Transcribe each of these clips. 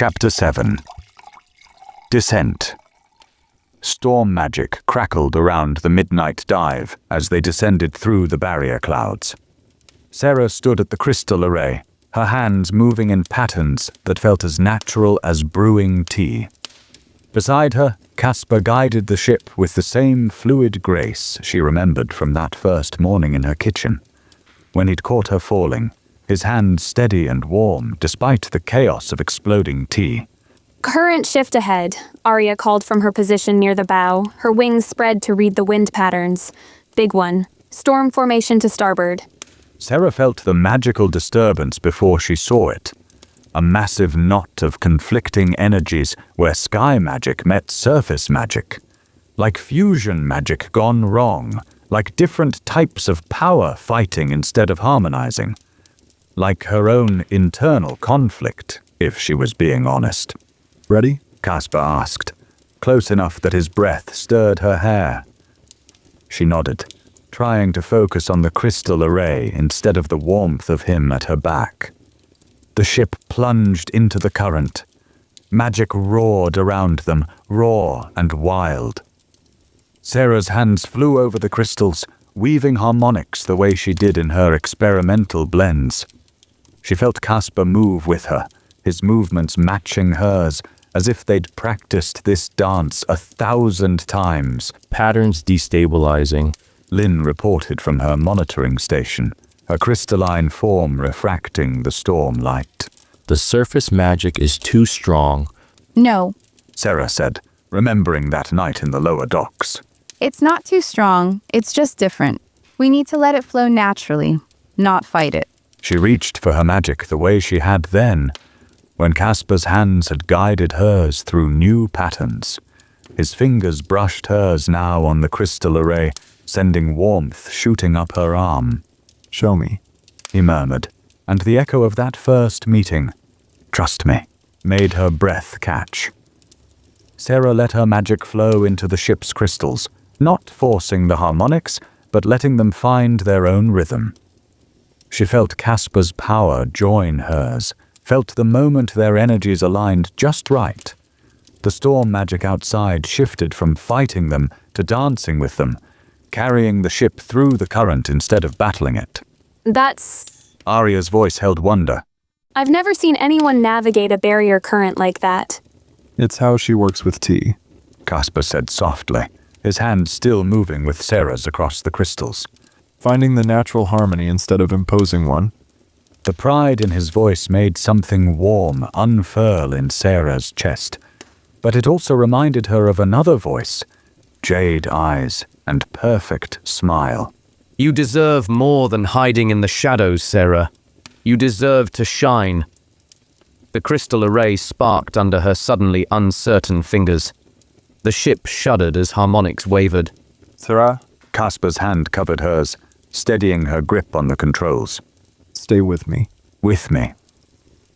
Chapter 7. Descent. Storm magic crackled around the midnight dive as they descended through the barrier clouds. Sera stood at the crystal array, her hands moving in patterns that felt as natural as brewing tea. Beside her, Caspar guided the ship with the same fluid grace she remembered from that first morning in her kitchen, when he'd caught her falling, his hands steady and warm despite the chaos of exploding tea. "Current shift ahead," Arya called from her position near the bow, her wings spread to read the wind patterns. "Big one. Storm formation to starboard." Sera felt the magical disturbance before she saw it. A massive knot of conflicting energies where sky magic met surface magic. Like fusion magic gone wrong, like different types of power fighting instead of harmonizing. Like her own internal conflict, if she was being honest. "Ready?" Caspar asked, close enough that his breath stirred her hair. She nodded, trying to focus on the crystal array instead of the warmth of him at her back. The ship plunged into the current. Magic roared around them, raw and wild. Sera's hands flew over the crystals, weaving harmonics the way she did in her experimental blends. She felt Caspar move with her, his movements matching hers, as if they'd practiced this dance 1,000 times. "Patterns destabilizing," Lynn reported from her monitoring station, her crystalline form refracting the storm light. "The surface magic is too strong." "No, Sera said, remembering that night in the lower docks. it's not too strong. It's just different. We need to let it flow naturally, not fight it." She reached for her magic the way she had then, when Caspar's hands had guided hers through new patterns. His fingers brushed hers now on the crystal array, sending warmth shooting up her arm. "Show me," he murmured, and the echo of that first meeting, "Trust me," made her breath catch. Sera let her magic flow into the ship's crystals, not forcing the harmonics, but letting them find their own rhythm. She felt Caspar's power join hers, felt the moment their energies aligned just right. The storm magic outside shifted from fighting them to dancing with them, carrying the ship through the current instead of battling it. "That's... Arya's voice held wonder. I've never seen anyone navigate a barrier current like that." "It's how she works with tea." Caspar said softly, his hand still moving with Sera's across the crystals. "Finding the natural harmony instead of imposing one." The pride in his voice made something warm unfurl in Sera's chest, but it also reminded her of another voice, jade eyes and perfect smile. "You deserve more than hiding in the shadows, Sera. You deserve to shine." The crystal array sparked under her suddenly uncertain fingers. The ship shuddered as harmonics wavered. "Sera, Caspar's hand covered hers, steadying her grip on the controls. stay with me." With me.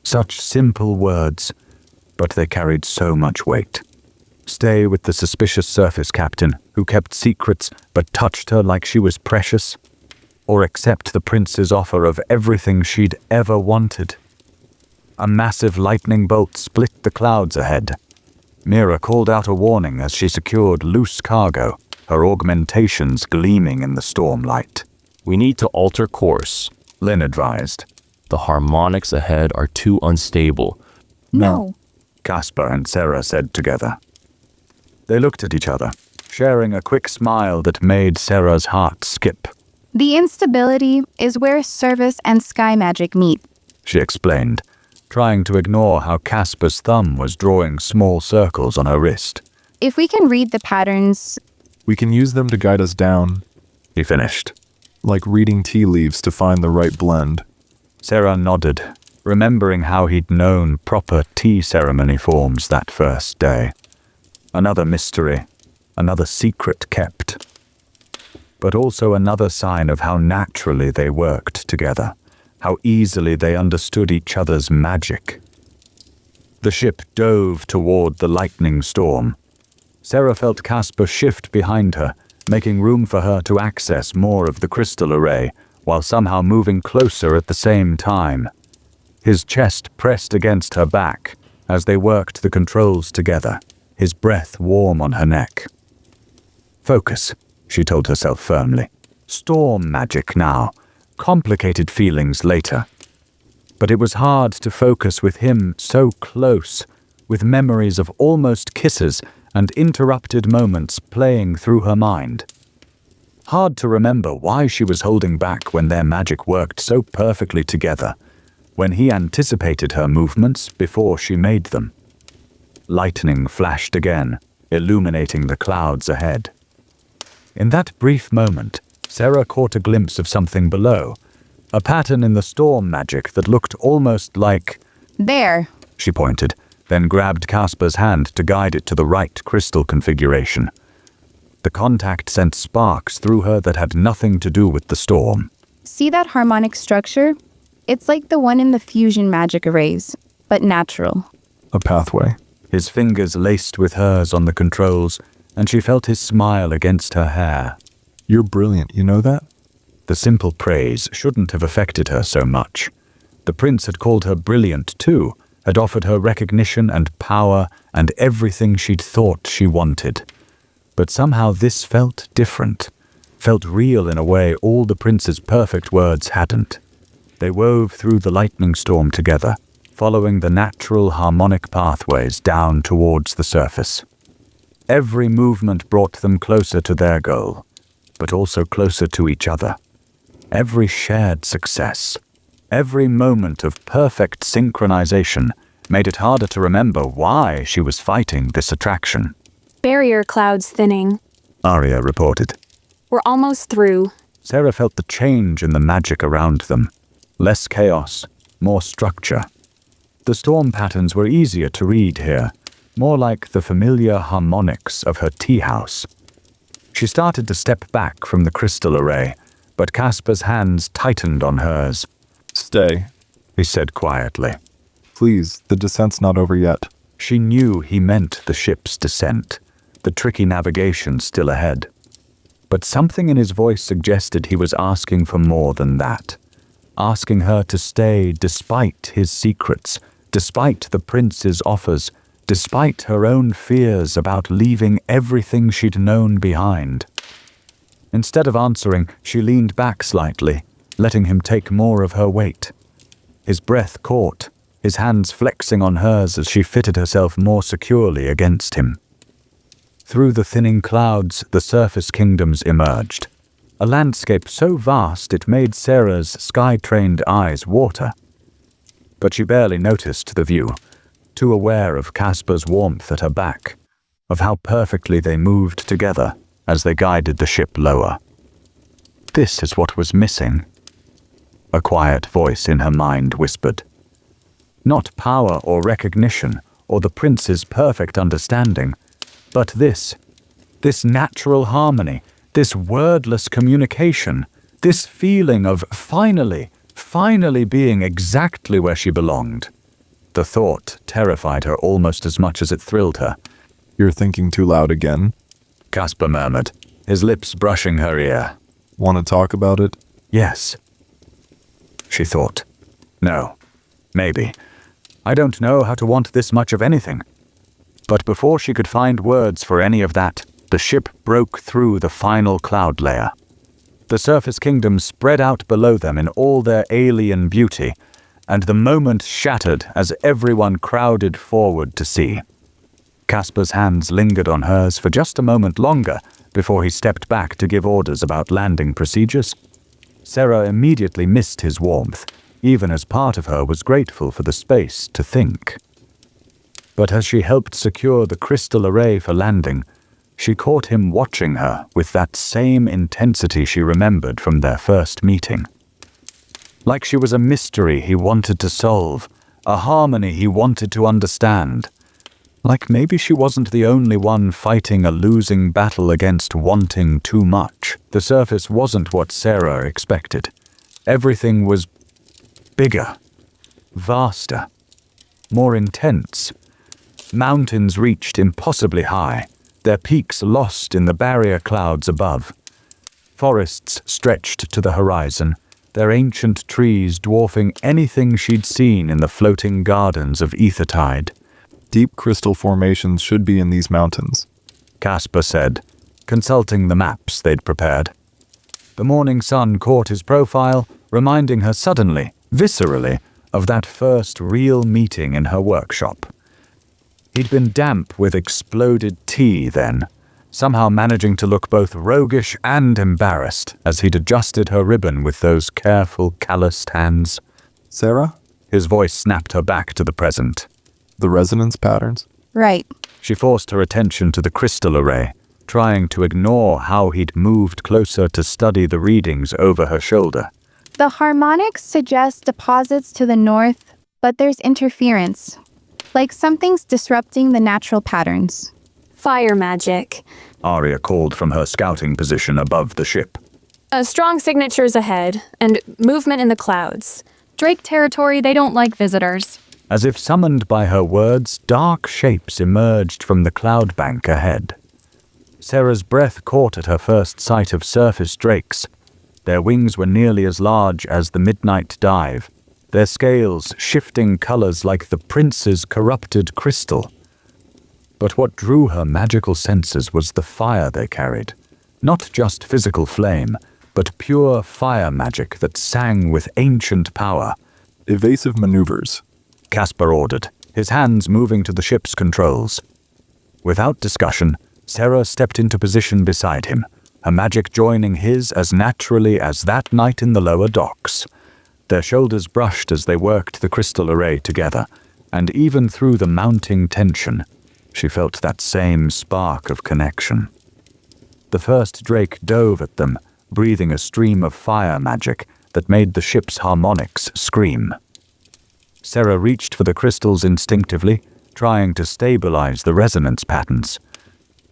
Such simple words, but they carried so much weight. Stay with the suspicious surface captain who kept secrets but touched her like she was precious, or accept the prince's offer of everything she'd ever wanted. A massive lightning bolt split the clouds ahead. Mira called out a warning as she secured loose cargo, her augmentations gleaming in the storm light. "We need to alter course. Lynn advised. The harmonics ahead are too unstable." No. Caspar and Sera said together. They looked at each other, sharing a quick smile that made Sera's heart skip. "The instability is where service and sky magic meet." She explained, trying to ignore how Caspar's thumb was drawing small circles on her wrist. "If we can read the patterns..." "We can use them to guide us down, He finished. like reading tea leaves to find the right blend." Sera nodded, remembering how he'd known proper tea ceremony forms that first day. Another mystery, another secret kept. But also another sign of how naturally they worked together, how easily they understood each other's magic. The ship dove toward the lightning storm. Sera felt Caspar shift behind her, making room for her to access more of the crystal array, while somehow moving closer at the same time. His chest pressed against her back, as they worked the controls together, his breath warm on her neck. Focus, she told herself firmly. Storm magic now, complicated feelings later. But it was hard to focus with him so close, with memories of almost kisses and interrupted moments playing through her mind. Hard to remember why she was holding back when their magic worked so perfectly together, when he anticipated her movements before she made them. Lightning flashed again, illuminating the clouds ahead. In that brief moment, Sera caught a glimpse of something below, a pattern in the storm magic that looked almost like... There. She pointed, then grabbed Casper's hand to guide it to the right crystal configuration. The contact sent sparks through her that had nothing to do with the storm. See that harmonic structure? It's like the one in the fusion magic arrays, but natural. A pathway. His fingers laced with hers on the controls, and she felt his smile against her hair. You're brilliant, you know that? The simple praise shouldn't have affected her so much. The prince had called her brilliant too, had offered her recognition and power and everything she'd thought she wanted. But somehow this felt different, felt real in a way all the prince's perfect words hadn't. They wove through the lightning storm together, following the natural harmonic pathways down towards the surface. Every movement brought them closer to their goal, but also closer to each other. Every shared success, every moment of perfect synchronization made it harder to remember why she was fighting this attraction. Barrier clouds thinning. Arya reported. We're almost through. Sera felt the change in the magic around them. Less chaos, more structure. The storm patterns were easier to read here, more like the familiar harmonics of her tea house. She started to step back from the crystal array, but Casper's hands tightened on hers. Stay. He said quietly. Please, the descent's not over yet. She knew he meant the ship's descent, the tricky navigation still ahead. But something in his voice suggested he was asking for more than that. Asking her to stay despite his secrets, despite the prince's offers, despite her own fears about leaving everything she'd known behind. Instead of answering, she leaned back slightly, letting him take more of her weight. His breath caught, his hands flexing on hers as she fitted herself more securely against him. Through the thinning clouds, the surface kingdoms emerged. A landscape so vast it made Sera's sky-trained eyes water. But she barely noticed the view, too aware of Casper's warmth at her back, of how perfectly they moved together as they guided the ship lower. This is what was missing, a quiet voice in her mind whispered. Not power or recognition or the prince's perfect understanding, but this natural harmony, this wordless communication, this feeling of finally being exactly where she belonged. The thought terrified her almost as much as it thrilled her. You're thinking too loud again. Casper murmured, his lips brushing her ear. Want to talk about it? Yes. She thought. No. Maybe. I don't know how to want this much of anything. But before she could find words for any of that, the ship broke through the final cloud layer. The surface kingdoms spread out below them in all their alien beauty, and the moment shattered as everyone crowded forward to see. Casper's hands lingered on hers for just a moment longer before he stepped back to give orders about landing procedures. Sera immediately missed his warmth, even as part of her was grateful for the space to think. But as she helped secure the crystal array for landing, she caught him watching her with that same intensity she remembered from their first meeting. Like she was a mystery he wanted to solve, a harmony he wanted to understand. Like maybe she wasn't the only one fighting a losing battle against wanting too much. The surface wasn't what Sera expected. Everything was bigger, vaster, more intense. Mountains reached impossibly high, their peaks lost in the barrier clouds above. Forests stretched to the horizon, their ancient trees dwarfing anything she'd seen in the floating gardens of Ethertide, Deep crystal formations should be in these mountains, Caspar said, consulting the maps they'd prepared. The morning sun caught his profile, reminding her suddenly, viscerally, of that first real meeting in her workshop. He'd been damp with exploded tea then, somehow managing to look both roguish and embarrassed as he'd adjusted her ribbon with those careful, calloused hands. Sera, His voice snapped her back to the present. the resonance patterns. Right. She forced her attention to the crystal array, trying to ignore how he'd moved closer to study the readings over her shoulder. The harmonics suggest deposits to the north, but there's interference. Like something's disrupting the natural patterns. Fire magic. Arya called from her scouting position above the ship. Strong signatures ahead, and movement in the clouds. Drake territory, they don't like visitors. As if summoned by her words, dark shapes emerged from the cloud bank ahead. Sera's breath caught at her first sight of surface drakes. Their wings were nearly as large as the midnight dive, their scales shifting colors like the prince's corrupted crystal. But what drew her magical senses was the fire they carried. Not just physical flame, but pure fire magic that sang with ancient power. Evasive maneuvers. Caspar ordered, his hands moving to the ship's controls. Without discussion, Sera stepped into position beside him, her magic joining his as naturally as that night in the lower docks. Their shoulders brushed as they worked the crystal array together, and even through the mounting tension, she felt that same spark of connection. The first drake dove at them, breathing a stream of fire magic that made the ship's harmonics scream. Sera reached for the crystals instinctively, trying to stabilize the resonance patterns.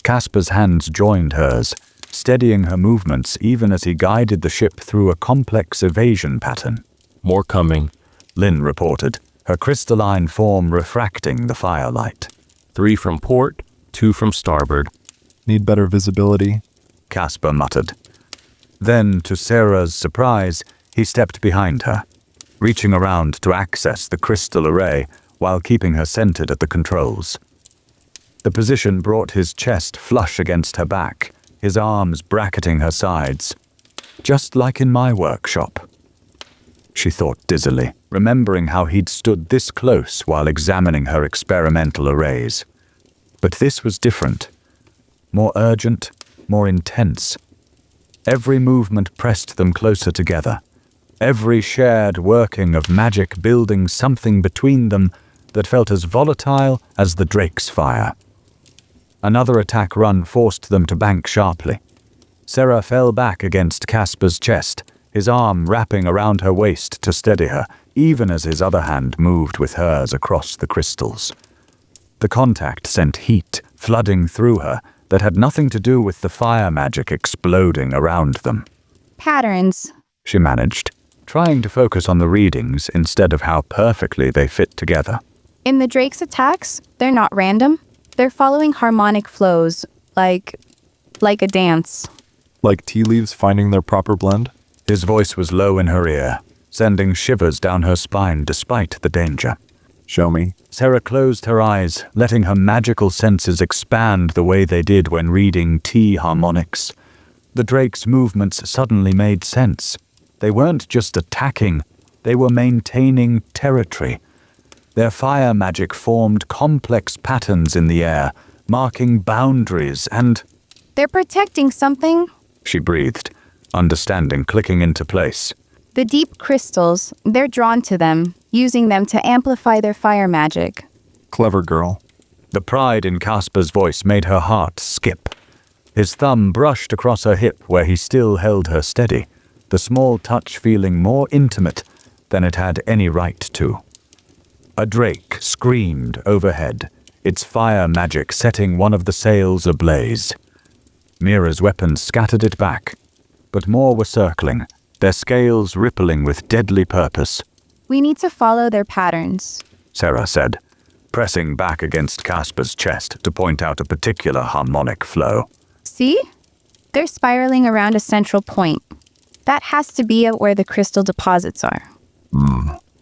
Caspar's hands joined hers, steadying her movements even as he guided the ship through a complex evasion pattern. More coming. Lynn reported, her crystalline form refracting the firelight. 3 from port, 2 from starboard. Need better visibility. Caspar muttered. Then, to Sera's surprise, he stepped behind her, reaching around to access the crystal array while keeping her centered at the controls. The position brought his chest flush against her back, his arms bracketing her sides. Just like in my workshop, she thought dizzily, remembering how he'd stood this close while examining her experimental arrays. But this was different. More urgent, more intense. Every movement pressed them closer together. Every shared working of magic building something between them that felt as volatile as the drake's fire. Another attack run forced them to bank sharply. Sera fell back against Caspar's chest, his arm wrapping around her waist to steady her, even as his other hand moved with hers across the crystals. The contact sent heat flooding through her that had nothing to do with the fire magic exploding around them. Patterns. She managed, trying to focus on the readings instead of how perfectly they fit together. In the Drake's attacks, they're not random. They're following harmonic flows, like a dance. Like tea leaves finding their proper blend. His voice was low in her ear, sending shivers down her spine despite the danger. Show me. Sera closed her eyes, letting her magical senses expand the way they did when reading tea harmonics. The drake's movements suddenly made sense. They weren't just attacking, they were maintaining territory. Their fire magic formed complex patterns in the air, marking boundaries and... They're protecting something. She breathed, understanding clicking into place. The deep crystals, they're drawn to them, using them to amplify their fire magic. Clever girl. The pride in Caspar's voice made her heart skip. His thumb brushed across her hip where he still held her steady, the small touch feeling more intimate than it had any right to. A drake screamed overhead, its fire magic setting one of the sails ablaze. Mira's weapons scattered it back, but more were circling, their scales rippling with deadly purpose. We need to follow their patterns, Sera said, pressing back against Caspar's chest to point out a particular harmonic flow. See? They're spiraling around a central point. That has to be where the crystal deposits are.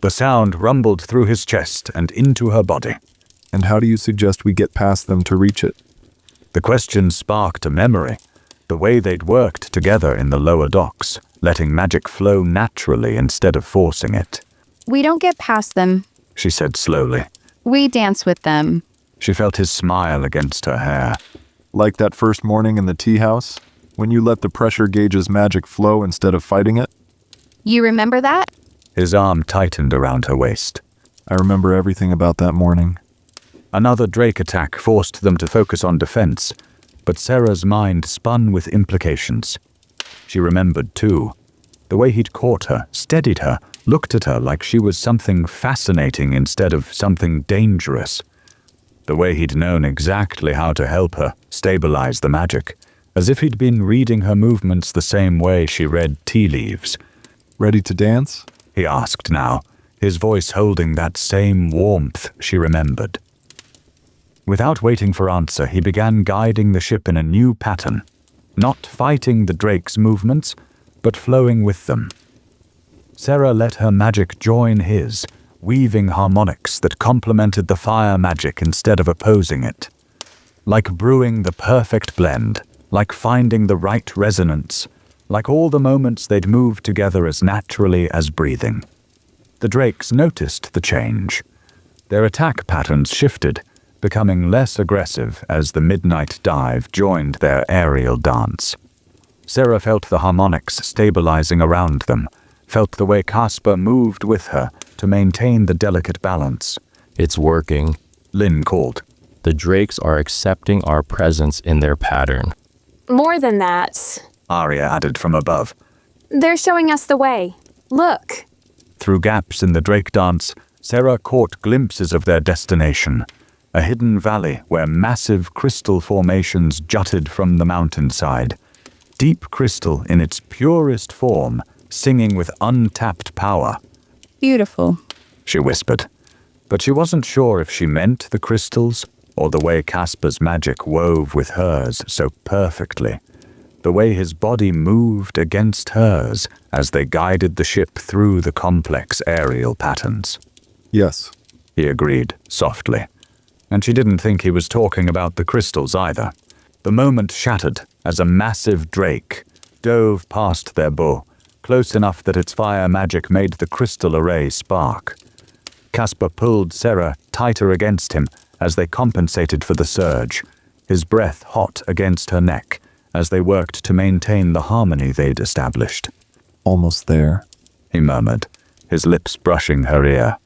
The sound rumbled through his chest and into her body. And how do you suggest we get past them to reach it? The question sparked a memory, the way they'd worked together in the lower docks, letting magic flow naturally instead of forcing it. We don't get past them. She said slowly. We dance with them. She felt his smile against her hair. Like that first morning in the tea house, when you let the pressure gauge's magic flow instead of fighting it? You remember that? His arm tightened around her waist. I remember everything about that morning. Another Drake attack forced them to focus on defense, but Sera's mind spun with implications. She remembered, too, the way he'd caught her, steadied her, looked at her like she was something fascinating instead of something dangerous. The way he'd known exactly how to help her stabilize the magic, as if he'd been reading her movements the same way she read tea leaves. Ready to dance? He asked now, his voice holding that same warmth she remembered. Without waiting for answer, he began guiding the ship in a new pattern, not fighting the Drake's movements, but flowing with them. Sera let her magic join his, weaving harmonics that complemented the fire magic instead of opposing it. Like brewing the perfect blend, like finding the right resonance, like all the moments they'd moved together as naturally as breathing. The Drakes noticed the change. Their attack patterns shifted, becoming less aggressive as the midnight dive joined their aerial dance. Sera felt the harmonics stabilizing around them, felt the way Casper moved with her to maintain the delicate balance. It's working. Lynn called. The Drakes are accepting our presence in their pattern. More than that, Arya added from above. they're showing us the way. Look. Through gaps in the Drake dance, Sera caught glimpses of their destination, a hidden valley where massive crystal formations jutted from the mountainside. Deep crystal in its purest form, singing with untapped power. Beautiful. She whispered, but she wasn't sure if she meant the crystals or the way Casper's magic wove with hers so perfectly, the way his body moved against hers as they guided the ship through the complex aerial patterns. Yes. He agreed softly, and she didn't think he was talking about the crystals either. The moment shattered as a massive drake dove past their bow, close enough that its fire magic made the crystal array spark. Casper pulled Sera tighter against him as they compensated for the surge, his breath hot against her neck as they worked to maintain the harmony they'd established. Almost there. He murmured, his lips brushing her ear.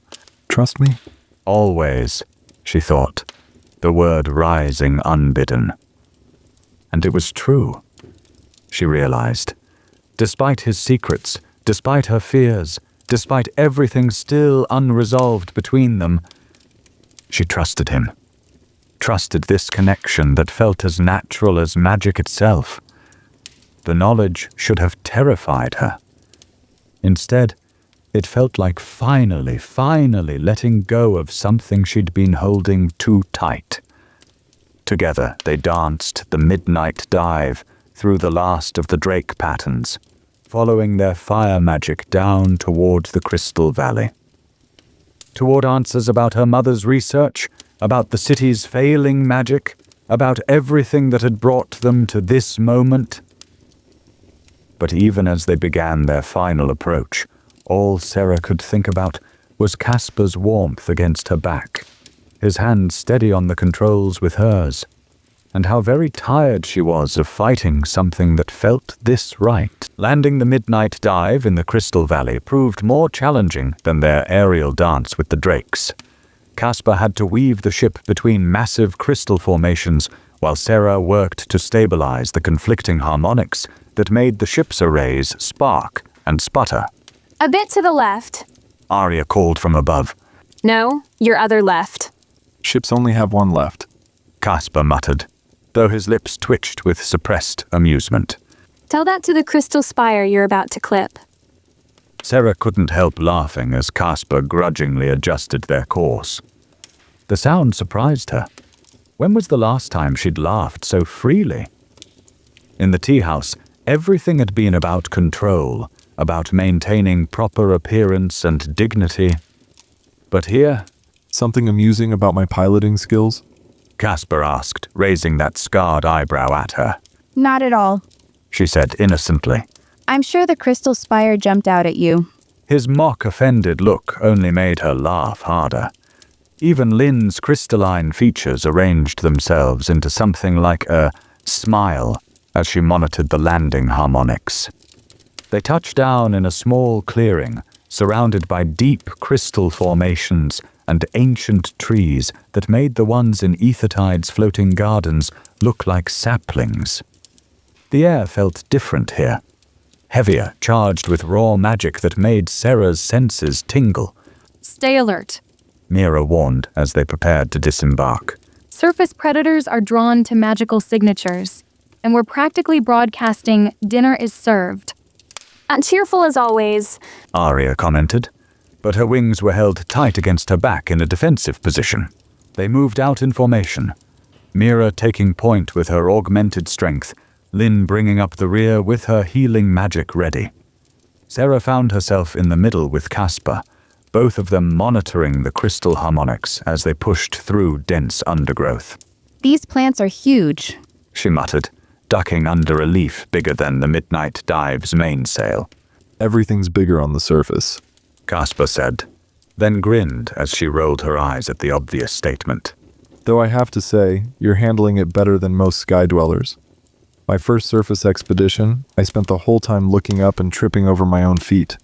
Trust me? Always, she thought, the word rising unbidden. And it was true, she realized. Despite his secrets, despite her fears, despite everything still unresolved between them, she trusted him. Trusted this connection that felt as natural as magic itself. The knowledge should have terrified her. Instead, it felt like finally letting go of something she'd been holding too tight. Together, they danced the midnight dive through the last of the Drake patterns, following their fire magic down toward the Crystal Valley. Toward answers about her mother's research, about the city's failing magic, about everything that had brought them to this moment. But even as they began their final approach, all Sera could think about was Casper's warmth against her back, his hand steady on the controls with hers, and how very tired she was of fighting something that felt this right. Landing the midnight dive in the Crystal Valley proved more challenging than their aerial dance with the Drakes. Casper had to weave the ship between massive crystal formations while Sera worked to stabilize the conflicting harmonics that made the ship's arrays spark and sputter. A bit to the left. Arya called from above. No, your other left. Ships only have one left. Casper muttered, though his lips twitched with suppressed amusement. Tell that to the crystal spire you're about to clip. Sera couldn't help laughing as Casper grudgingly adjusted their course. The sound surprised her. When was the last time she'd laughed so freely? In the tea house, everything had been about control, about maintaining proper appearance and dignity. But here, Something amusing about my piloting skills? Caspar asked, raising that scarred eyebrow at her. Not at all. She said innocently. I'm sure the crystal spire jumped out at you. His mock-offended look only made her laugh harder. Even Lynn's crystalline features arranged themselves into something like a smile as she monitored the landing harmonics. They touched down in a small clearing, surrounded by deep crystal formations and ancient trees that made the ones in Ethertide's floating gardens look like saplings. The air felt different here, heavier, charged with raw magic that made Sera's senses tingle. Stay alert. Mira warned as they prepared to disembark. Surface predators are drawn to magical signatures, and we're practically broadcasting dinner is served. And cheerful as always. Arya commented, but her wings were held tight against her back in a defensive position. They moved out in formation, Mira taking point with her augmented strength, Lynn bringing up the rear with her healing magic ready. Sera found herself in the middle with Caspar, both of them monitoring the crystal harmonics as they pushed through dense undergrowth. These plants are huge. She muttered, ducking under a leaf bigger than the Midnight Dive's mainsail. Everything's bigger on the surface. Caspar said, then grinned as she rolled her eyes at the obvious statement. Though I have to say, you're handling it better than most sky dwellers. My first surface expedition, I spent the whole time looking up and tripping over my own feet.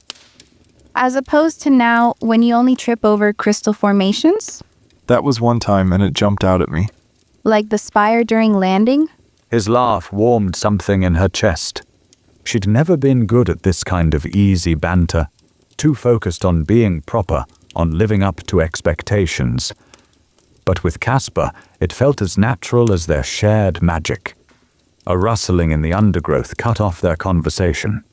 As opposed to now, when you only trip over crystal formations? That was one time and it jumped out at me. Like the spire during landing? His laugh warmed something in her chest. She'd never been good at this kind of easy banter, too focused on being proper, on living up to expectations. But with Caspar, it felt as natural as their shared magic. A rustling in the undergrowth cut off their conversation.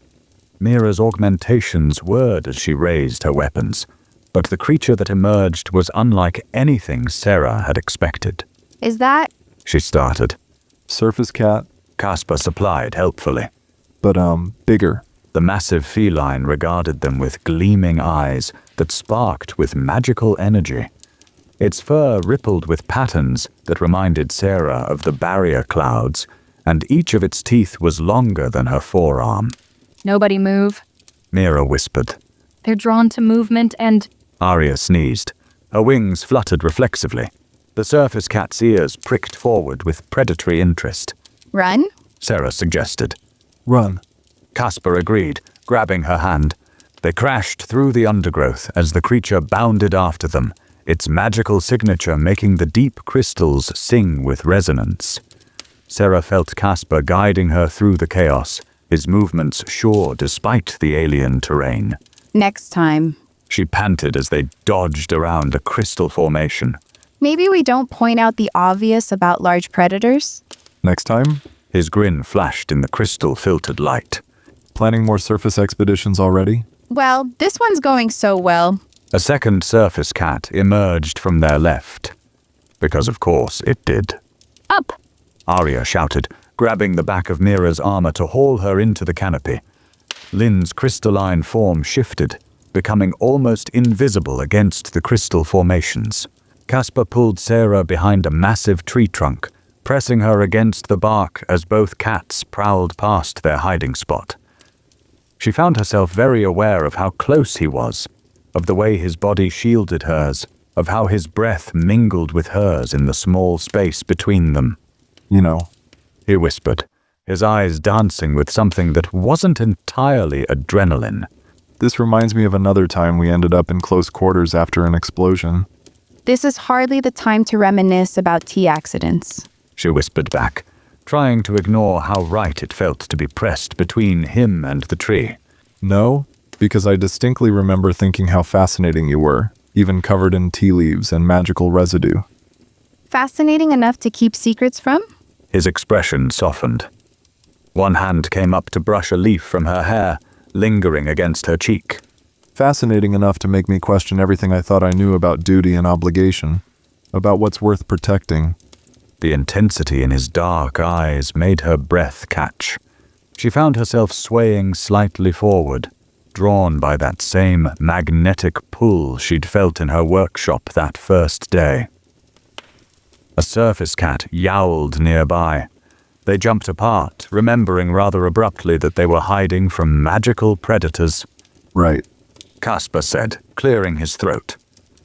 Mira's augmentations whirred as she raised her weapons, but the creature that emerged was unlike anything Sera had expected. Is that? She started. Surface cat, Caspar supplied helpfully. but bigger. The massive feline regarded them with gleaming eyes that sparked with magical energy. Its fur rippled with patterns that reminded Sera of the barrier clouds, and each of its teeth was longer than her forearm. Nobody move. Mira whispered. They're drawn to movement and... Arya sneezed. Her wings fluttered reflexively. The surface cat's ears pricked forward with predatory interest. Run? Sera suggested. Run. Caspar agreed, grabbing her hand. They crashed through the undergrowth as the creature bounded after them, its magical signature making the deep crystals sing with resonance. Sera felt Caspar guiding her through the chaos, his movements sure despite the alien terrain. Next time. She panted as they dodged around a crystal formation. Maybe we don't point out the obvious about large predators? Next time? His grin flashed in the crystal-filtered light. Planning more surface expeditions already? Well, this one's going so well. A second surface cat emerged from their left. Because of course it did. Up! Arya shouted, grabbing the back of Mira's armor to haul her into the canopy. Lynn's crystalline form shifted, becoming almost invisible against the crystal formations. Caspar pulled Sera behind a massive tree trunk, pressing her against the bark as both cats prowled past their hiding spot. She found herself very aware of how close he was, of the way his body shielded hers, of how his breath mingled with hers in the small space between them. You know. He whispered, his eyes dancing with something that wasn't entirely adrenaline. This reminds me of another time we ended up in close quarters after an explosion. This is hardly the time to reminisce about tea accidents. She whispered back, trying to ignore how right it felt to be pressed between him and the tree. No, because I distinctly remember thinking how fascinating you were, even covered in tea leaves and magical residue. Fascinating enough to keep secrets from? His expression softened. One hand came up to brush a leaf from her hair, lingering against her cheek. Fascinating enough to make me question everything I thought I knew about duty and obligation, about what's worth protecting. The intensity in his dark eyes made her breath catch. She found herself swaying slightly forward, drawn by that same magnetic pull she'd felt in her workshop that first day. A surface cat yowled nearby. They jumped apart, remembering rather abruptly that they were hiding from magical predators. Right. Caspar said, clearing his throat.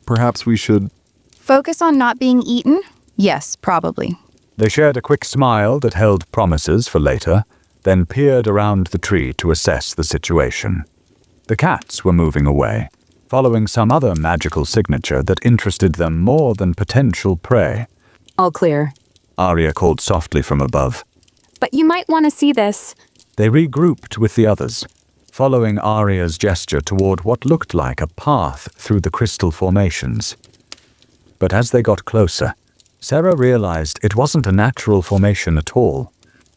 Perhaps we should... Focus on not being eaten? Yes, probably. They shared a quick smile that held promises for later, then peered around the tree to assess the situation. The cats were moving away, following some other magical signature that interested them more than potential prey. All clear. Arya called softly from above. But you might want to see this. They regrouped with the others, following Arya's gesture toward what looked like a path through the crystal formations. But as they got closer, Sera realized it wasn't a natural formation at all.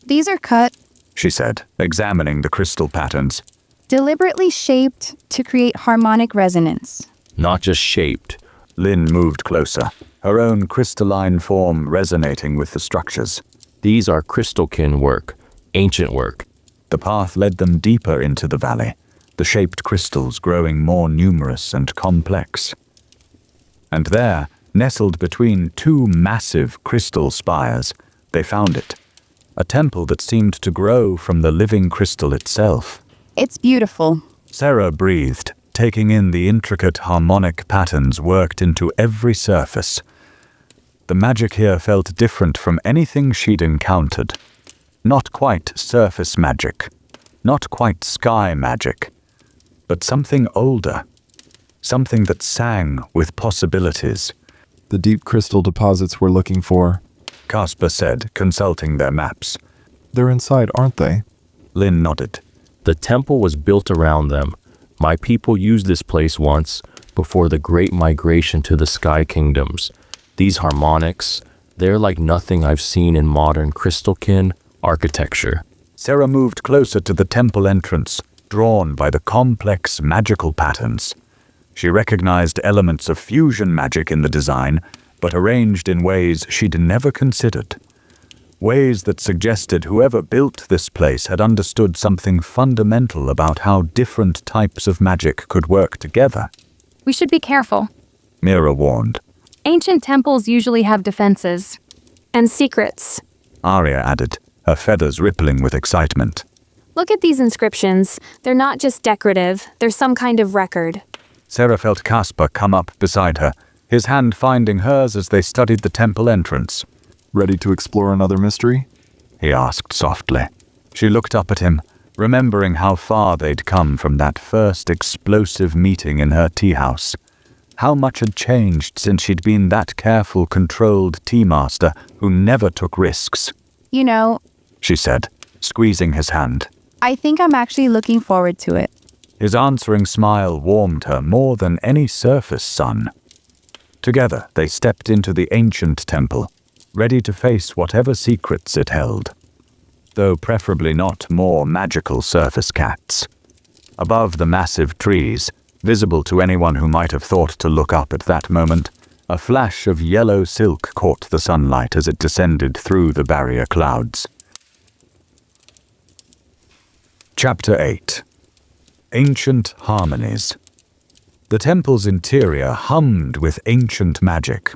These are cut, She said, examining the crystal patterns. deliberately shaped to create harmonic resonance. Not just shaped. Lynn moved closer, her own crystalline form resonating with the structures. These are crystalkin work, ancient work. The path led them deeper into the valley, the shaped crystals growing more numerous and complex. And there, nestled between two massive crystal spires, they found it. A temple that seemed to grow from the living crystal itself. It's beautiful. Sera breathed, taking in the intricate harmonic patterns worked into every surface. The magic here felt different from anything she'd encountered. Not quite surface magic, not quite sky magic, but something older, something that sang with possibilities. The deep crystal deposits we're looking for. Caspar said, consulting their maps. They're inside, aren't they? Lynn nodded. The temple was built around them. My people used this place once, before the great migration to the Sky Kingdoms. These harmonics, they're like nothing I've seen in modern crystalkin architecture. Sera moved closer to the temple entrance, drawn by the complex magical patterns. She recognized elements of fusion magic in the design, but arranged in ways she'd never considered. Ways that suggested whoever built this place had understood something fundamental about how different types of magic could work together. We should be careful. Mira warned. Ancient temples usually have defenses. And secrets. Arya added, her feathers rippling with excitement. Look at these inscriptions. They're not just decorative, they're some kind of record. Sera felt Caspar come up beside her, his hand finding hers as they studied the temple entrance. Ready to explore another mystery? He asked softly. She looked up at him, remembering how far they'd come from that first explosive meeting in her tea house. How much had changed since she'd been that careful, controlled tea master who never took risks. You know, She said, squeezing his hand. I think I'm actually looking forward to it. His answering smile warmed her more than any surface sun. Together, they stepped into the ancient temple, ready to face whatever secrets it held. Though preferably not more magical surface cats. Above the massive trees, visible to anyone who might have thought to look up at that moment, a flash of yellow silk caught the sunlight as it descended through the barrier clouds. Chapter 8. Ancient Harmonies. The temple's interior hummed with ancient magic.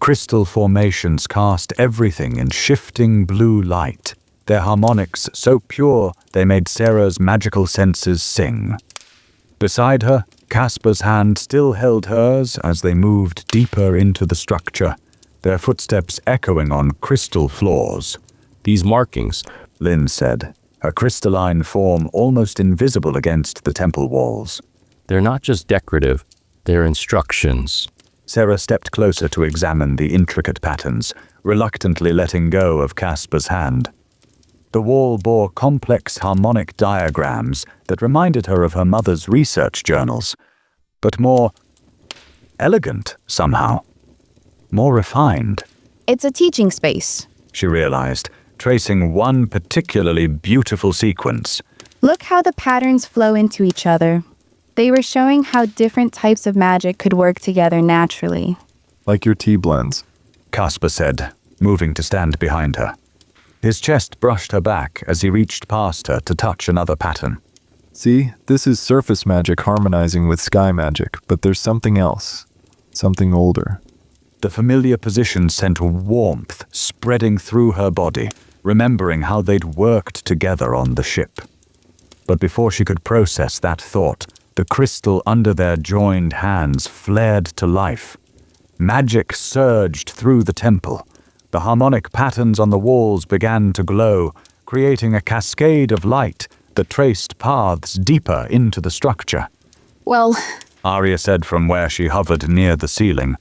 Crystal formations cast everything in shifting blue light, their harmonics so pure they made Sera's magical senses sing. Beside her, Caspar's hand still held hers as they moved deeper into the structure, their footsteps echoing on crystal floors. These markings, Lynn said, her crystalline form almost invisible against the temple walls. they're not just decorative, they're instructions. Sera stepped closer to examine the intricate patterns, reluctantly letting go of Caspar's hand. The wall bore complex harmonic diagrams that reminded her of her mother's research journals, but more elegant somehow. More refined, It's a teaching space. she realized, tracing one particularly beautiful sequence. Look how the patterns flow into each other. They were showing how different types of magic could work together naturally. Like your tea blends. Caspar said, moving to stand behind her. His chest brushed her back as he reached past her to touch another pattern. See, this is surface magic harmonizing with sky magic, but there's something else. Something older. The familiar position sent warmth spreading through her body, remembering how they'd worked together on the ship. But before she could process that thought, the crystal under their joined hands flared to life. Magic surged through the temple. The harmonic patterns on the walls began to glow, creating a cascade of light that traced paths deeper into the structure. Well, Arya said from where she hovered near the ceiling.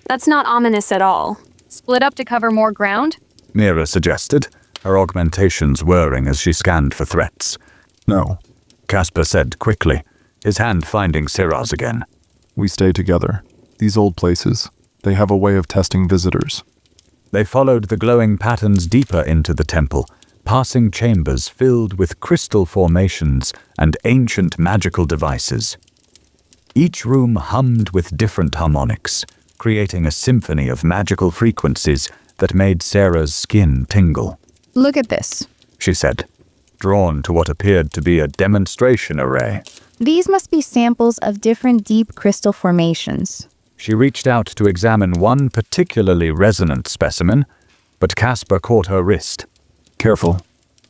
that's not ominous at all. Split up to cover more ground? Mira suggested, her augmentations whirring as she scanned for threats. No, Caspar said quickly, his hand finding Sera's again. we stay together. These old places, they have a way of testing visitors. They followed the glowing patterns deeper into the temple, passing chambers filled with crystal formations and ancient magical devices. Each room hummed with different harmonics, creating a symphony of magical frequencies that made Sera's skin tingle. Look at this. She said, drawn to what appeared to be a demonstration array. These must be samples of different deep crystal formations. She reached out to examine one particularly resonant specimen, but Caspar caught her wrist. Careful.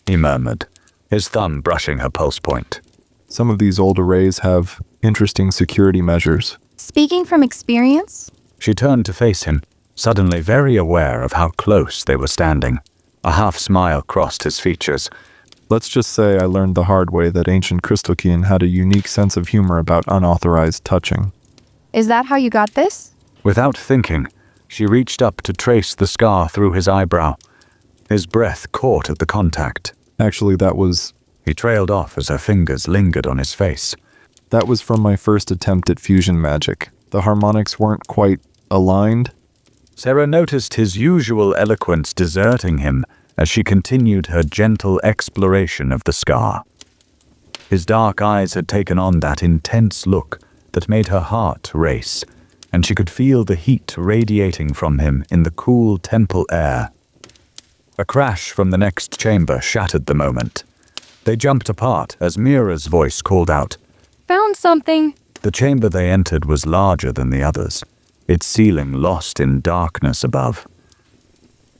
He murmured, his thumb brushing her pulse point. Some of these old arrays have interesting security measures. Speaking from experience, She turned to face him, suddenly very aware of how close they were standing. A half-smile crossed his features. Let's just say I learned the hard way that ancient Crystalkean had a unique sense of humor about unauthorized touching. is that how you got this? Without thinking, she reached up to trace the scar through his eyebrow. His breath caught at the contact. Actually, that was He trailed off as her fingers lingered on his face. from my first attempt at fusion magic. The harmonics weren't quite aligned. Sera noticed his usual eloquence deserting him as she continued her gentle exploration of the scar. His dark eyes had taken on that intense look that made her heart race, and she could feel the heat radiating from him in the cool temple air. A crash from the next chamber shattered the moment. They jumped apart as Mira's voice called out. Found something. The chamber they entered was larger than the others, its ceiling lost in darkness above.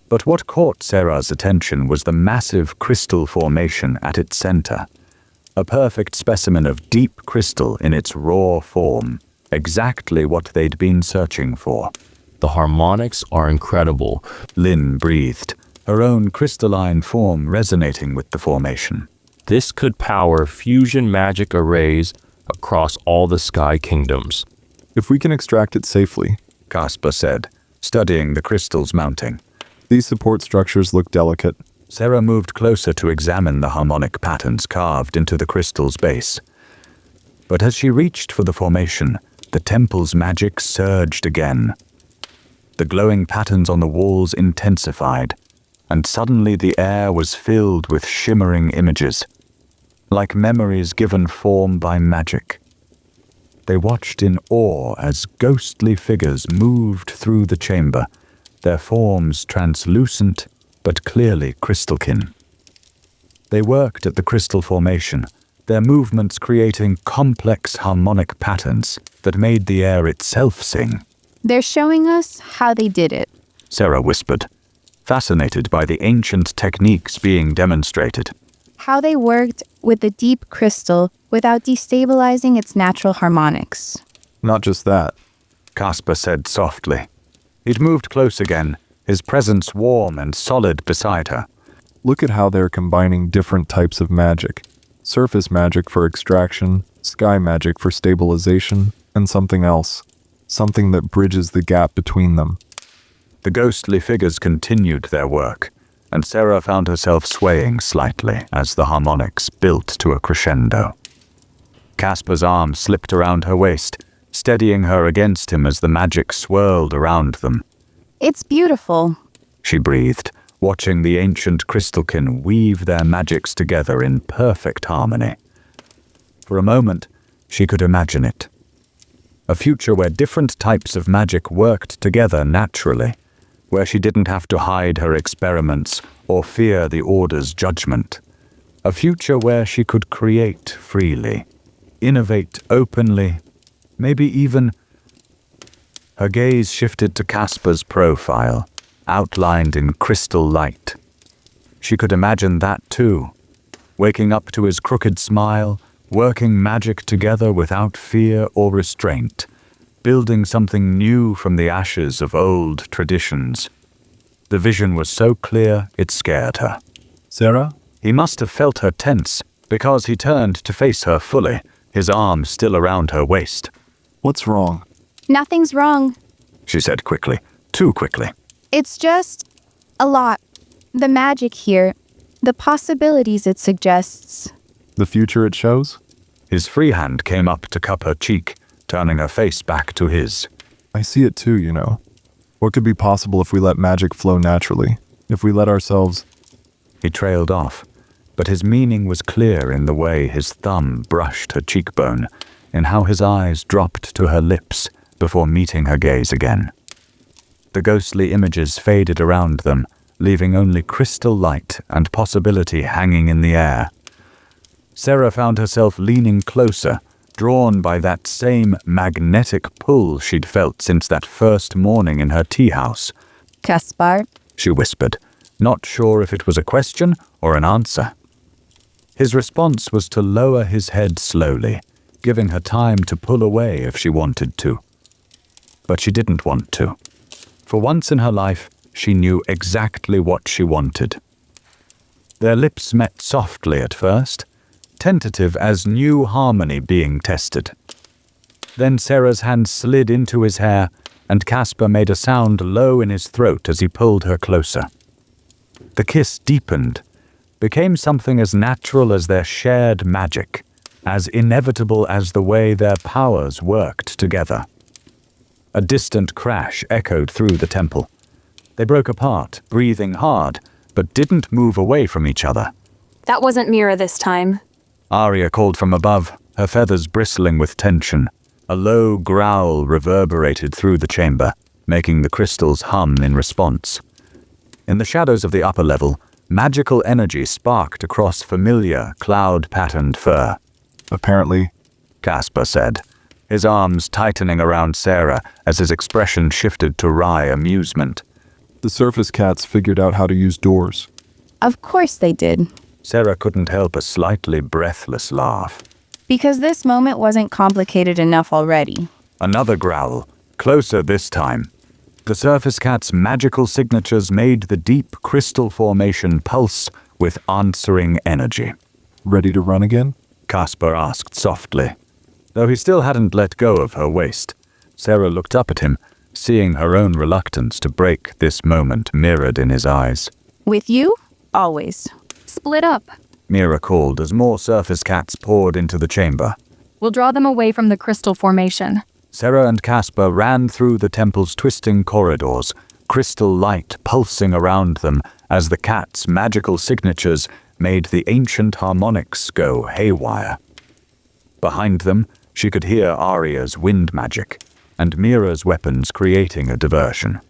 But what caught Sera's attention was the massive crystal formation at its center, a perfect specimen of deep crystal in its raw form, exactly what they'd been searching for. The harmonics are incredible. Lynn breathed, her own crystalline form resonating with the formation. This could power fusion magic arrays across all the sky kingdoms. If we can extract it safely, Caspar said, studying the crystal's mounting. these support structures look delicate. Sera moved closer to examine the harmonic patterns carved into the crystal's base. But as she reached for the formation, the temple's magic surged again. The glowing patterns on the walls intensified, and suddenly the air was filled with shimmering images, like memories given form by magic. They watched in awe as ghostly figures moved through the chamber, their forms translucent but clearly crystalline. They worked at the crystal formation, their movements creating complex harmonic patterns that made the air itself sing. They're showing us how they did it. Sera whispered, fascinated by the ancient techniques being demonstrated. How they worked with the deep crystal without destabilizing its natural harmonics. Not just that. Caspar said softly. He'd moved close again, his presence warm and solid beside her. Look at how they're combining different types of magic. Surface magic for extraction, sky magic for stabilization, and something else. Something that bridges the gap between them. The ghostly figures continued their work, and Sera found herself swaying slightly as the harmonics built to a crescendo. Caspar's arm slipped around her waist, steadying her against him as the magic swirled around them. It's beautiful. She breathed, watching the ancient crystalkin weave their magics together in perfect harmony. For a moment, she could imagine it. A future where different types of magic worked together naturally, where she didn't have to hide her experiments or fear the Order's judgment. A future where she could create freely, innovate openly, maybe even... Her gaze shifted to Casper's profile, outlined in crystal light. She could imagine that too, waking up to his crooked smile, working magic together without fear or restraint, building something new from the ashes of old traditions. The vision was so clear it scared her. Sera? He must have felt her tense, because he turned to face her fully, his arm still around her waist. What's wrong? Nothing's wrong. She said quickly, too quickly. It's just a lot. The magic here, the possibilities it suggests. The future it shows? His free hand came up to cup her cheek, turning her face back to his. I see it too, you know. What could be possible if we let magic flow naturally? If we let ourselves... He trailed off, but his meaning was clear in the way his thumb brushed her cheekbone, in how his eyes dropped to her lips before meeting her gaze again. The ghostly images faded around them, leaving only crystal light and possibility hanging in the air. Sera found herself leaning closer, drawn by that same magnetic pull she'd felt since that first morning in her tea house. Caspar? She whispered, not sure if it was a question or an answer. His response was to lower his head slowly, giving her time to pull away if she wanted to. But she didn't want to. For once in her life, she knew exactly what she wanted. Their lips met softly at first, tentative as new harmony being tested. Then Sera's hand slid into his hair, and Casper made a sound low in his throat as he pulled her closer. The kiss deepened, became something as natural as their shared magic, as inevitable as the way their powers worked together. A distant crash echoed through the temple. They broke apart, breathing hard, but didn't move away from each other. That wasn't Mira this time. Arya called from above, her feathers bristling with tension. A low growl reverberated through the chamber, making the crystals hum in response. In the shadows of the upper level, magical energy sparked across familiar, cloud-patterned fur. Apparently, Casper said, his arms tightening around Sera as his expression shifted to wry amusement. the surface cats figured out how to use doors. Of course they did. Sera couldn't help a slightly breathless laugh. Because this moment wasn't complicated enough already. Another growl, closer this time. The surface cat's magical signatures made the deep crystal formation pulse with answering energy. Ready to run again? Casper asked softly. Though he still hadn't let go of her waist, Sera looked up at him, seeing her own reluctance to break this moment mirrored in his eyes. With you? Always. Split up. Mira called as more surface cats poured into the chamber. We'll draw them away from the crystal formation. Sera and Casper ran through the temple's twisting corridors, crystal light pulsing around them as the cats' magical signatures made the ancient harmonics go haywire. Behind them, she could hear Arya's wind magic, and Mira's weapons creating a diversion.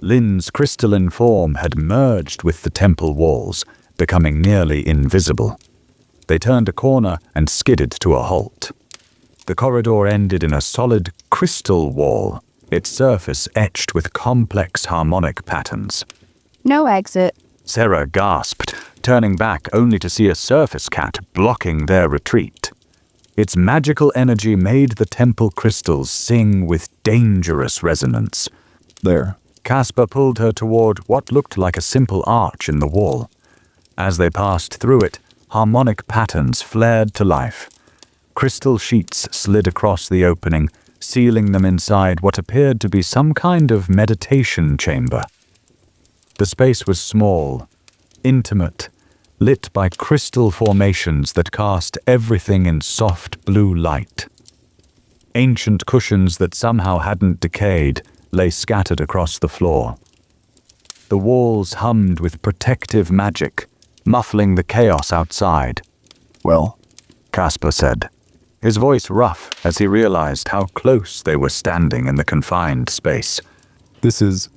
Lynn's crystalline form had merged with the temple walls, becoming nearly invisible. They turned a corner and skidded to a halt. The corridor ended in a solid crystal wall, its surface etched with complex harmonic patterns. No exit. Sera gasped, turning back only to see a surface cat blocking their retreat. Its magical energy made the temple crystals sing with dangerous resonance. There. Casper pulled her toward what looked like a simple arch in the wall. As they passed through it, harmonic patterns flared to life. Crystal sheets slid across the opening, sealing them inside what appeared to be some kind of meditation chamber. The space was small, intimate, lit by crystal formations that cast everything in soft blue light. Ancient cushions that somehow hadn't decayed lay scattered across the floor. The walls hummed with protective magic, muffling the chaos outside. Well, Casper said, his voice rough as he realized how close they were standing in the confined space. this is...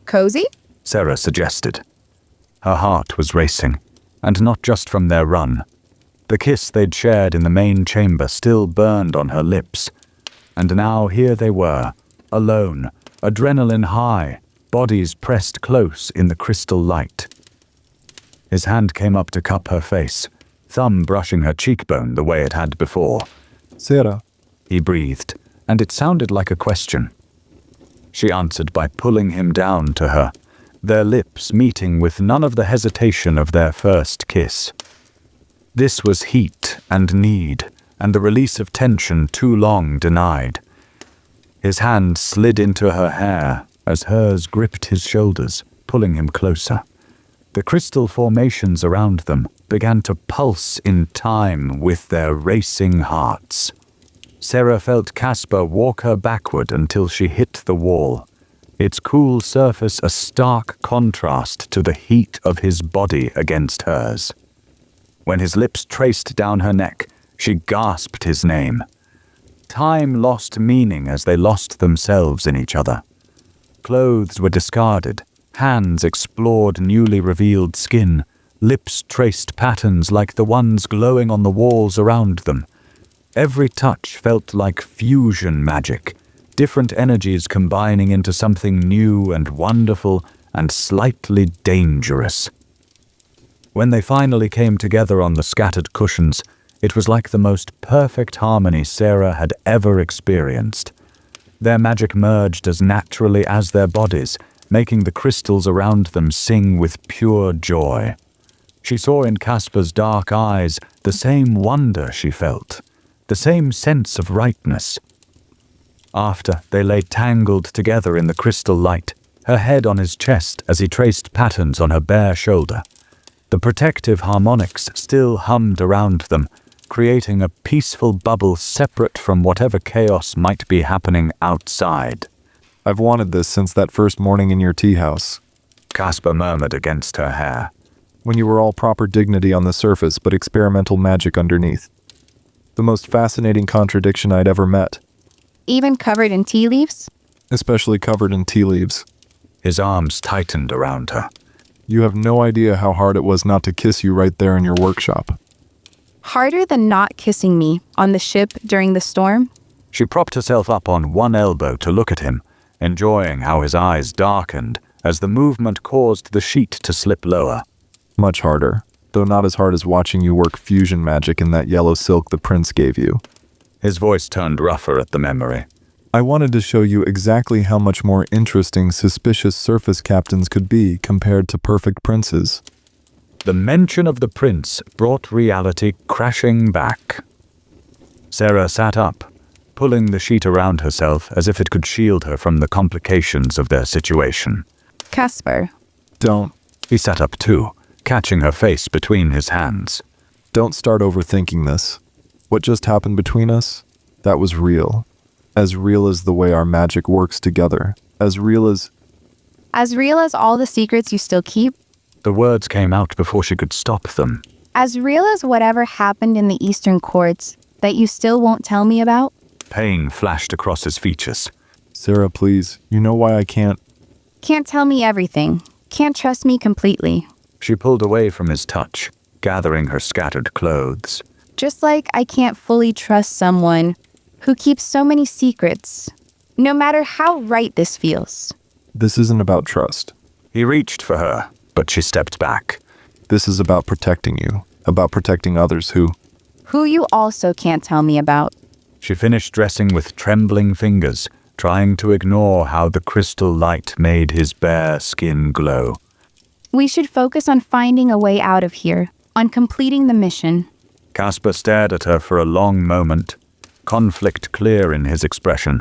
Cozy? Sera suggested. Her heart was racing. and not just from their run. The kiss they'd shared in the main chamber still burned on her lips, and now here they were, alone, adrenaline high, bodies pressed close in the crystal light. His hand came up to cup her face, thumb brushing her cheekbone the way it had before. Sera, He breathed, and it sounded like a question. She answered by pulling him down to her, their lips meeting with none of the hesitation of their first kiss. This was heat and need, and the release of tension too long denied. His hand slid into her hair as hers gripped his shoulders, pulling him closer. The crystal formations around them began to pulse in time with their racing hearts. Sera felt Casper walk her backward until she hit the wall, its cool surface a stark contrast to the heat of his body against hers. When his lips traced down her neck, she gasped his name. Time lost meaning as they lost themselves in each other. Clothes were discarded, hands explored newly revealed skin, lips traced patterns like the ones glowing on the walls around them. Every touch felt like fusion magic, different energies combining into something new and wonderful and slightly dangerous. When they finally came together on the scattered cushions, it was like the most perfect harmony Sera had ever experienced. Their magic merged as naturally as their bodies, making the crystals around them sing with pure joy. She saw in Casper's dark eyes the same wonder she felt, the same sense of rightness. After they lay tangled together in the crystal light, her head on his chest as he traced patterns on her bare shoulder. The protective harmonics still hummed around them, creating a peaceful bubble separate from whatever chaos might be happening outside. I've wanted this since that first morning in your tea house, Casper murmured against her hair. when you were all proper dignity on the surface but experimental magic underneath. The most fascinating contradiction I'd ever met, Even covered in tea leaves? especially covered in tea leaves. His arms tightened around her. You have no idea how hard it was not to kiss you right there in your workshop. Harder than not kissing me on the ship during the storm? She propped herself up on one elbow to look at him, enjoying how his eyes darkened as the movement caused the sheet to slip lower. Much harder, though not as hard as watching you work fusion magic in that yellow silk the prince gave you. His voice turned rougher at the memory. I wanted to show you exactly how much more interesting suspicious surface captains could be compared to perfect princes. The mention of the prince brought reality crashing back. Sera sat up, pulling the sheet around herself as if it could shield her from the complications of their situation. Casper. Don't He sat up too, catching her face between his hands. start overthinking this. What just happened between us? That was real. As real as the way our magic works together. As real as all the secrets you still keep? The words came out before she could stop them. As real as whatever happened in the Eastern courts that you still won't tell me about? Pain flashed across his features. Sera, please, you know why I can't. Can't tell me everything. Can't trust me completely. She pulled away from his touch, gathering her scattered clothes. Just like I can't fully trust someone who keeps so many secrets, no matter how right this feels. This isn't about trust. He reached for her, but she stepped back. This is about protecting you. About protecting others who Who you also can't tell me about. She finished dressing with trembling fingers, trying to ignore how the crystal light made his bare skin glow. We should focus on finding a way out of here, on completing the mission. Casper stared at her for a long moment, conflict clear in his expression.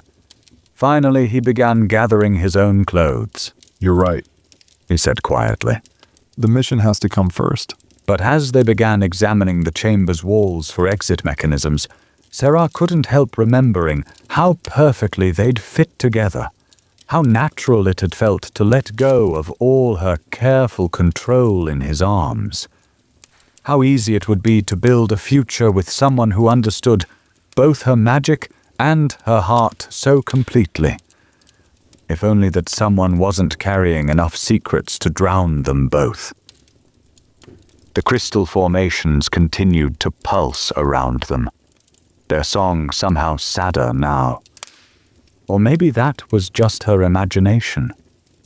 Finally, he began gathering his own clothes. You're right. He said quietly. The mission has to come first. But as they began examining the chamber's walls for exit mechanisms, Sera couldn't help remembering how perfectly they'd fit together, how natural it had felt to let go of all her careful control in his arms, how easy it would be to build a future with someone who understood both her magic and her heart so completely. If only that someone wasn't carrying enough secrets to drown them both. The crystal formations continued to pulse around them, their song somehow sadder now. Or maybe that was just her imagination,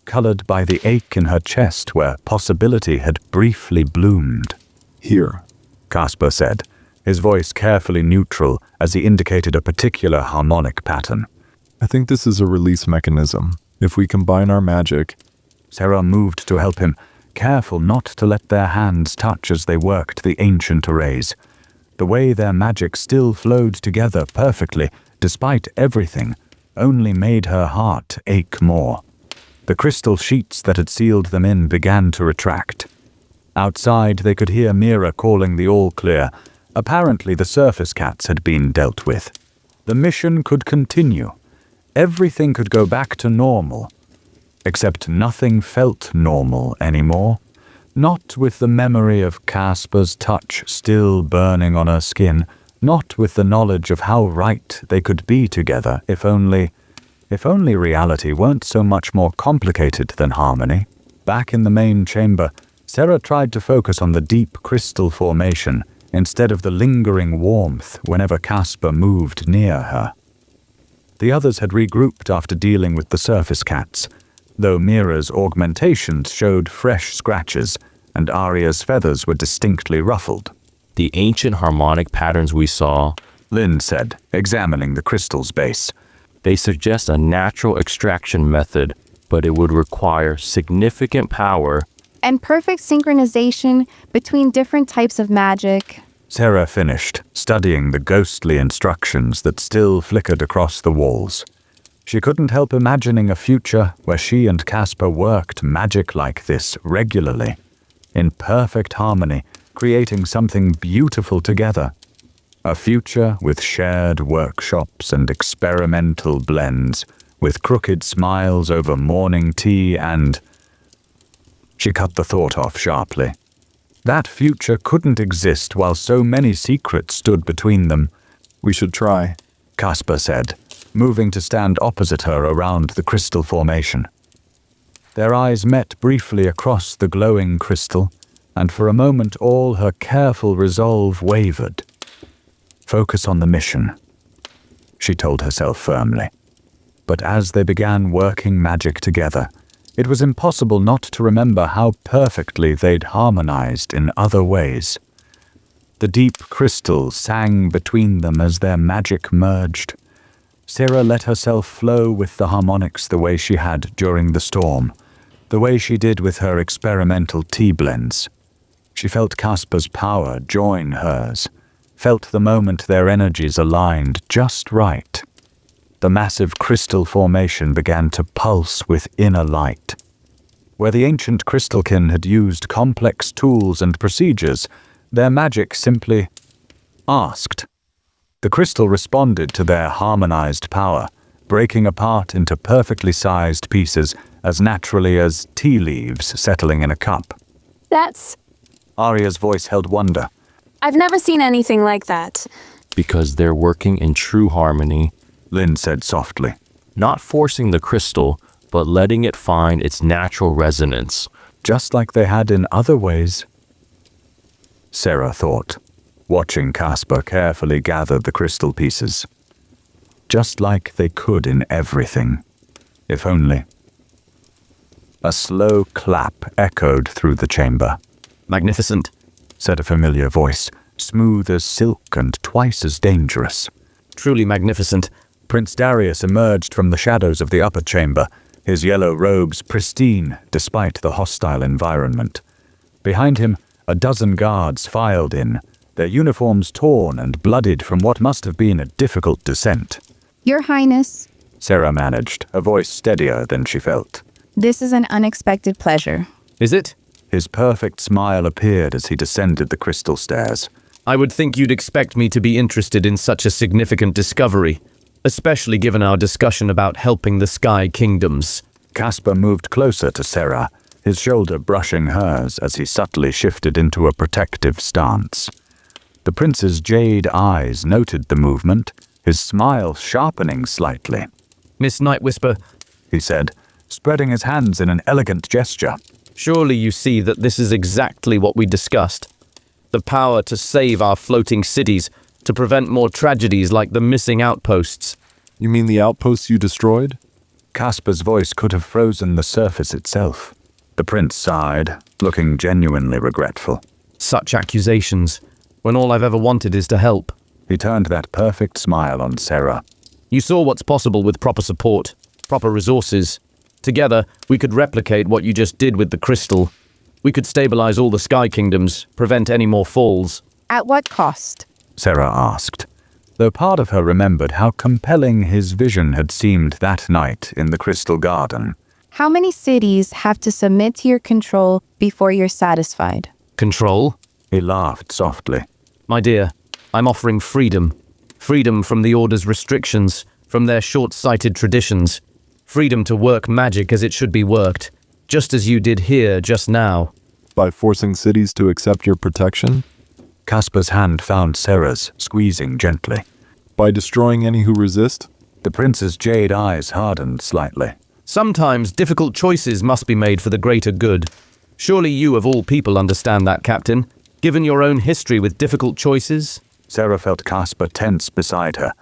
colored by the ache in her chest where possibility had briefly bloomed. Here, Caspar said, his voice carefully neutral as he indicated a particular harmonic pattern. I think this is a release mechanism. If we combine our magic, Sera moved to help him, careful not to let their hands touch as they worked the ancient arrays. The way their magic still flowed together perfectly, despite everything, only made her heart ache more. The crystal sheets that had sealed them in began to retract. Outside, they could hear Mira calling the all-clear. Apparently, the surface cats had been dealt with. The mission could continue. Everything could go back to normal. Except nothing felt normal anymore. Not with the memory of Caspar's touch still burning on her skin. Not with the knowledge of how right they could be together, if only reality weren't so much more complicated than harmony. Back in the main chamber, Sera tried to focus on the deep crystal formation instead of the lingering warmth whenever Caspar moved near her. The others had regrouped after dealing with the surface cats, though Mira's augmentations showed fresh scratches and Arya's feathers were distinctly ruffled. The ancient harmonic patterns we saw, Lynn said, examining the crystal's base. they suggest a natural extraction method, but it would require significant power. And perfect synchronization between different types of magic. Sera finished, studying the ghostly instructions that still flickered across the walls. She couldn't help imagining a future where she and Caspar worked magic like this regularly, in perfect harmony, creating something beautiful together. A future with shared workshops and experimental blends, with crooked smiles over morning tea and... She cut the thought off sharply. That future couldn't exist while so many secrets stood between them. we should try. Caspar said, moving to stand opposite her around the crystal formation. Their eyes met briefly across the glowing crystal, and for a moment all her careful resolve wavered. Focus on the mission, she told herself firmly. But as they began working magic together, it was impossible not to remember how perfectly they'd harmonized in other ways. The deep crystal sang between them as their magic merged. Sera let herself flow with the harmonics the way she had during the storm, the way she did with her experimental tea blends. She felt Caspar's power join hers, felt the moment their energies aligned just right. The massive crystal formation began to pulse with inner light. Where the ancient crystalkin had used complex tools and procedures, their magic simply asked. The crystal responded to their harmonized power, breaking apart into perfectly sized pieces as naturally as tea leaves settling in a cup. That's... Arya's voice held wonder. I've never seen anything like that. Because they're working in true harmony, Lynn said softly. not forcing the crystal, but letting it find its natural resonance. Just like they had in other ways. Sera thought, watching Caspar carefully gather the crystal pieces. Just like they could in everything. If only. A slow clap echoed through the chamber. Magnificent, Said a familiar voice, smooth as silk and twice as dangerous. truly magnificent. Prince Darius emerged from the shadows of the upper chamber, his yellow robes pristine despite the hostile environment. Behind him, a dozen guards filed in, their uniforms torn and bloodied from what must have been a difficult descent. Your Highness, Sera managed, a voice steadier than she felt. this is an unexpected pleasure. Is it? His perfect smile appeared as he descended the crystal stairs. I would think you'd expect me to be interested in such a significant discovery, especially given our discussion about helping the Sky Kingdoms. Caspar moved closer to Sera, his shoulder brushing hers as he subtly shifted into a protective stance. The prince's jade eyes noted the movement, his smile sharpening slightly. Miss Nightwhisper, He said, spreading his hands in an elegant gesture. surely you see that this is exactly what we discussed. The power to save our floating cities, to prevent more tragedies like the missing outposts. You mean the outposts you destroyed? Casper's voice could have frozen the surface itself. The prince sighed, looking genuinely regretful. Such accusations, when all I've ever wanted is to help. He turned that perfect smile on Sera. You saw what's possible with proper support, proper resources. Together, we could replicate what you just did with the crystal. We could stabilize all the Sky Kingdoms, prevent any more falls. At what cost? Sera asked, though part of her remembered how compelling his vision had seemed that night in the Crystal Garden. How many cities have to submit to your control before you're satisfied? Control? He laughed softly. My dear, I'm offering freedom. Freedom from the Order's restrictions, from their short-sighted traditions. Freedom to work magic as it should be worked, just as you did here just now. By forcing cities to accept your protection? Casper's hand found Sera's, squeezing gently. By destroying any who resist? The prince's jade eyes hardened slightly. Sometimes difficult choices must be made for the greater good. Surely you of all people understand that, Captain, given your own history with difficult choices? Sera felt Casper tense beside her,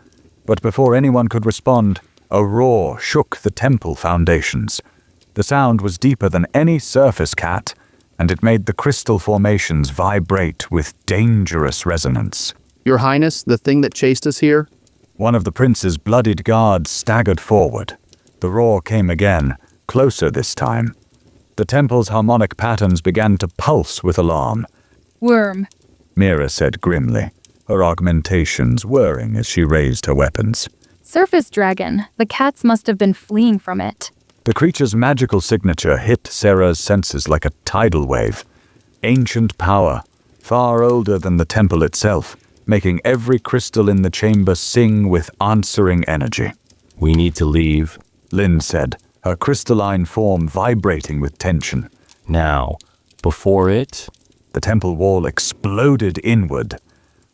but before anyone could respond, a roar shook the temple foundations. The sound was deeper than any surface cat, and it made the crystal formations vibrate with dangerous resonance. Your Highness, the thing that chased us here? One of the prince's bloodied guards staggered forward. The roar came again, closer this time. The temple's harmonic patterns began to pulse with alarm. Worm. Mira said grimly, her augmentations whirring as she raised her weapons. Surface dragon. The cats must have been fleeing from it. The creature's magical signature hit Sera's senses like a tidal wave. Ancient power, far older than the temple itself, making every crystal in the chamber sing with answering energy. We need to leave. Lynn said, her crystalline form vibrating with tension. Now. Before it? The temple wall exploded inward.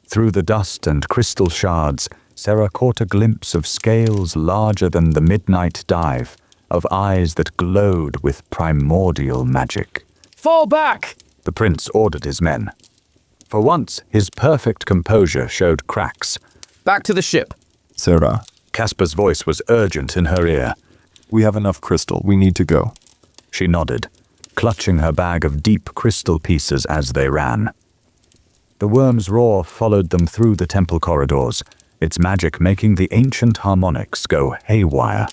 Through the dust and crystal shards, Sera caught a glimpse of scales larger than the midnight dive, of eyes that glowed with primordial magic. Fall back! The prince ordered his men. For once, his perfect composure showed cracks. Back to the ship. Sera, Casper's voice was urgent in her ear. we have enough crystal. We need to go. She nodded, clutching her bag of deep crystal pieces as they ran. The worm's roar followed them through the temple corridors, its magic making the ancient harmonics go haywire.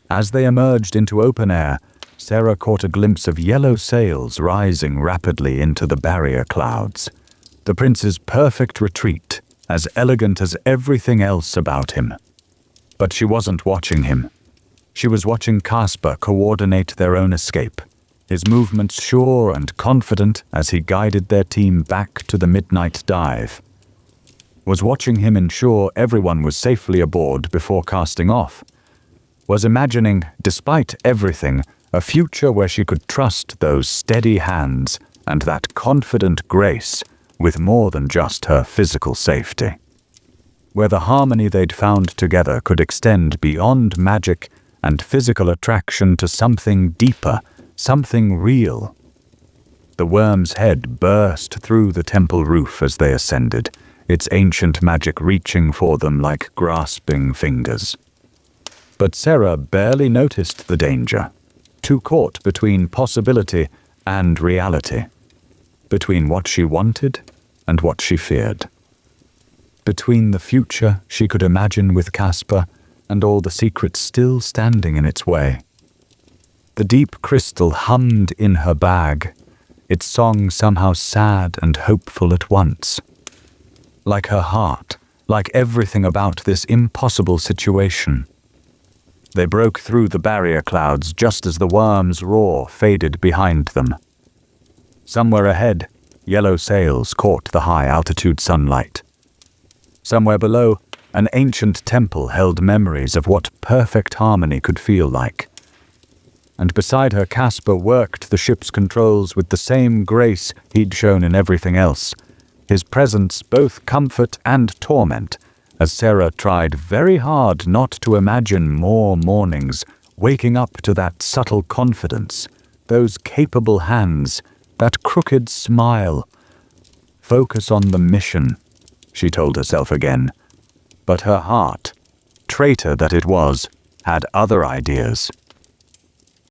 As they emerged into open air, Sera caught a glimpse of yellow sails rising rapidly into the barrier clouds. The prince's perfect retreat, as elegant as everything else about him. But she wasn't watching him. She was watching Casper coordinate their own escape, his movements sure and confident as he guided their team back to the midnight dive. Was watching him ensure everyone was safely aboard before casting off. Was imagining, despite everything, a future where she could trust those steady hands and that confident grace with more than just her physical safety. Where the harmony they'd found together could extend beyond magic and physical attraction to something deeper, something real. The worm's head burst through the temple roof as they ascended, its ancient magic reaching for them like grasping fingers. But Sera barely noticed the danger, too caught between possibility and reality, between what she wanted and what she feared, between the future she could imagine with Casper and all the secrets still standing in its way. The deep crystal hummed in her bag, its song somehow sad and hopeful at once. Like her heart, like everything about this impossible situation. They broke through the barrier clouds just as the worm's roar faded behind them. Somewhere ahead, yellow sails caught the high-altitude sunlight. Somewhere below, an ancient temple held memories of what perfect harmony could feel like. And beside her, Casper worked the ship's controls with the same grace he'd shown in everything else, his presence both comfort and torment, as Sera tried very hard not to imagine more mornings, waking up to that subtle confidence, those capable hands, that crooked smile, Focus on the mission, she told herself again. But her heart, traitor that it was, had other ideas.